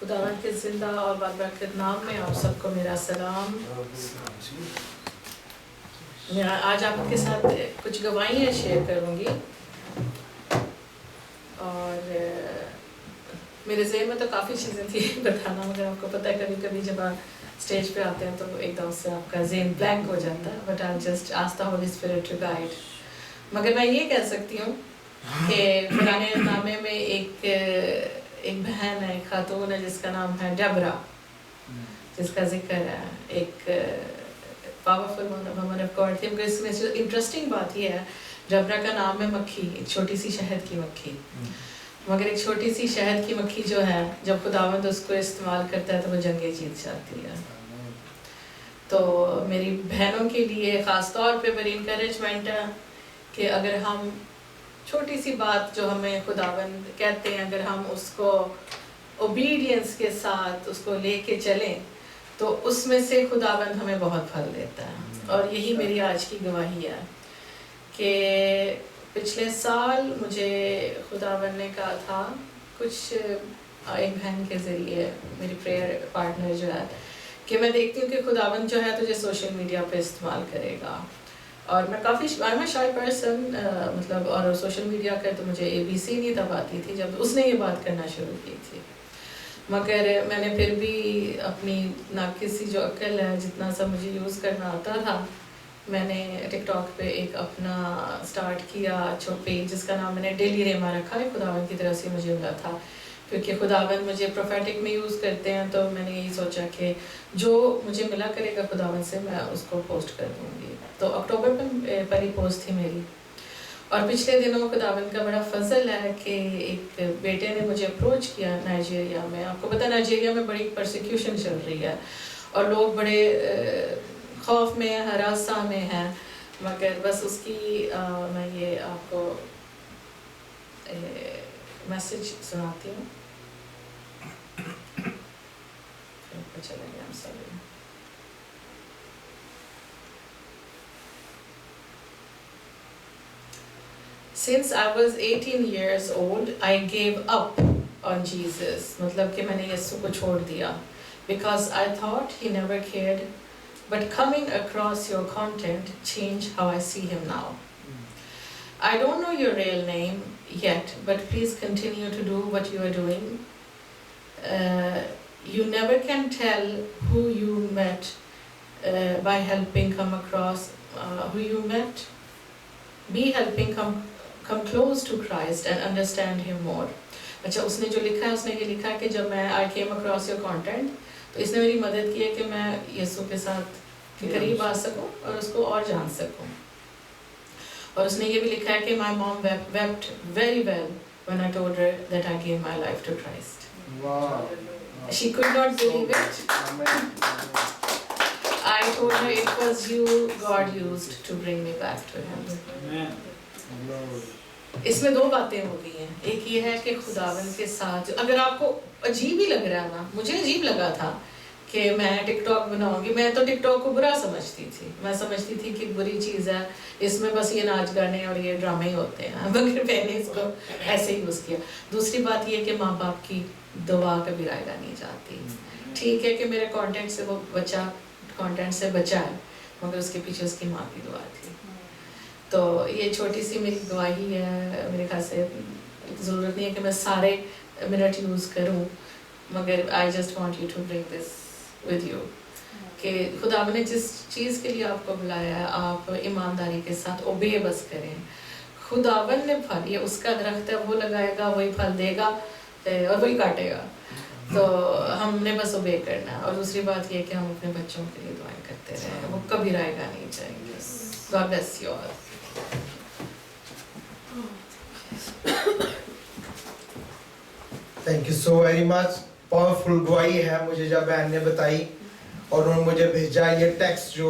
खुदावंद के जिंदा और बाबरकत नाम में आप सबको मेरा सलाम। मैं आज आपके साथ कुछ गवाहियाँ शेयर करूँगी और मेरे ज़हन में तो काफ़ी चीज़ें थी बताना, मगर आपको पता है कभी कभी जब आप स्टेज पे आते हैं तो एकदम से आपका ज़हन ब्लैंक हो जाता है। But I just ask the holy spirit to guide. मगर मैं ये कह सकती हूँ कि पुराने नामे में एक बहन है, एक खातून है जिसका नाम है डेबरा, जिसका जिक्र है, एक पावरफुल वुमन ऑफ गॉड थी। इसमें जो इंटरेस्टिंग बात ये है, डेबरा का नाम है मक्खी, एक छोटी सी शहद की मक्खी। मगर एक छोटी सी शहद की मक्खी जो है, जब खुदावंद उसको इस्तेमाल करता है तो वो जंगें जीत जाती है। तो मेरी बहनों के लिए ख़ास तौर पे बड़ी इंकरेजमेंट है कि अगर हम छोटी सी बात जो हमें खुदावंद कहते हैं, अगर हम उसको ओबीडियंस के साथ उसको लेके चलें तो उसमें से खुदावंद हमें बहुत फल देता है। और यही मेरी आज की गवाही है कि पिछले साल मुझे खुदावंद ने कहा था, कुछ एक बहन के ज़रिए मेरी प्रेयर पार्टनर जो है, कि मैं देखती हूँ कि खुदावंद जो है तुझे सोशल मीडिया पे इस्तेमाल करेगा। और मैं काफ़ी I am a shy person, मतलब, और सोशल मीडिया का तो मुझे ABC नहीं तब आती थी जब उसने ये बात करना शुरू की थी। मगर मैंने फिर भी अपनी नाकिसी जो अक्ल है, जितना सा मुझे यूज़ करना आता था, मैंने टिकटॉक पे एक अपना स्टार्ट किया पेज, जिसका नाम मैंने डेली रेमा रखा है। खुदावंद की तरफ से मुझे मिला था, क्योंकि खुदावंद मुझे प्रोफेटिक में यूज़ करते हैं, तो मैंने यही सोचा कि जो मुझे मिला करेगा खुदावंद से मैं उसको पोस्ट कर दूँगी। तो अक्टूबर में पहली पोस्ट थी मेरी। और पिछले दिनों खुदावंद का बड़ा फजल है कि एक बेटे ने मुझे अप्रोच किया नाइजीरिया में। आपको पता है नाइजीरिया में बड़ी परसिक्यूशन चल रही है और लोग बड़े खौफ में, हरासा में हैं। मगर बस उसकी मैं ये आपको मैसेज सुनाती हूँ। चलेंगे, I'm sorry. Since I was 18 years old, I gave up on Jesus. मतलब कि मैंने यीशु को छोड़ दिया, because I thought he never cared. But coming across your content changed how I see him now. I don't know your real name yet, but please continue to do what you are doing. You never can tell who you met by helping come across who you met. Be helping come close to Christ and understand him more. अच्छा, उसने जो लिखा है, उसने ये लिखा है कि जब मैं I came across your content, तो इसने मेरी मदद की है कि मैं यीशु के साथ के करीब आ सकूं और उसको और जान सकूं। और उसने ये भी लिखा है कि my mom wept very well when I told her that I gave my life to Christ. Wow. She could not believe it. I told her it was you God used to bring me back to Him. इसमें दो बातें हो गई हैं। एक ये है कि खुदावंद के साथ, अगर आपको अजीब ही लग रहा है ना, मुझे अजीब लगा था कि मैं टिकटॉक बनाऊंगी। मैं तो टिकटॉक को बुरा समझती थी, मैं समझती थी कि बुरी चीज़ है, इसमें बस ये नाच गाने और ये ड्रामे होते हैं। मगर मैंने इसको ऐसे ही यूज़ किया। दूसरी बात ये कि माँ बाप की दुआ कभी रायगा नहीं जाती। ठीक है कि मेरे कंटेंट से वो बचा, कंटेंट से बचा है, मगर उसके पीछे उसकी माँ की दुआ थी। तो ये छोटी सी मेरी गवाही है। मेरे ख्याल से ज़रूरत नहीं है कि मैं सारे मिनट यूज़ करूँ, मगर I just want you to bring this with you कि खुदावंद ने जिस चीज़ के लिए आपको बुलाया है, आप ईमानदारी के साथ ओबे बस करें। खुदावंद ने फल, ये उसका दरख्त है, वो लगाएगा वही फल देगा और वही काटेगा। तो हमने बस ओबे करना है। और दूसरी बात ये कि हम अपने बच्चों के लिए दुआएं करते रहें, वो कभी रायगा नहीं जाएंगे। God bless you all. Thank you so very much. Powerful गवाही है मुझे जब बहन ने बताई और उन्होंने मुझे भेजा ये टेक्स्ट जो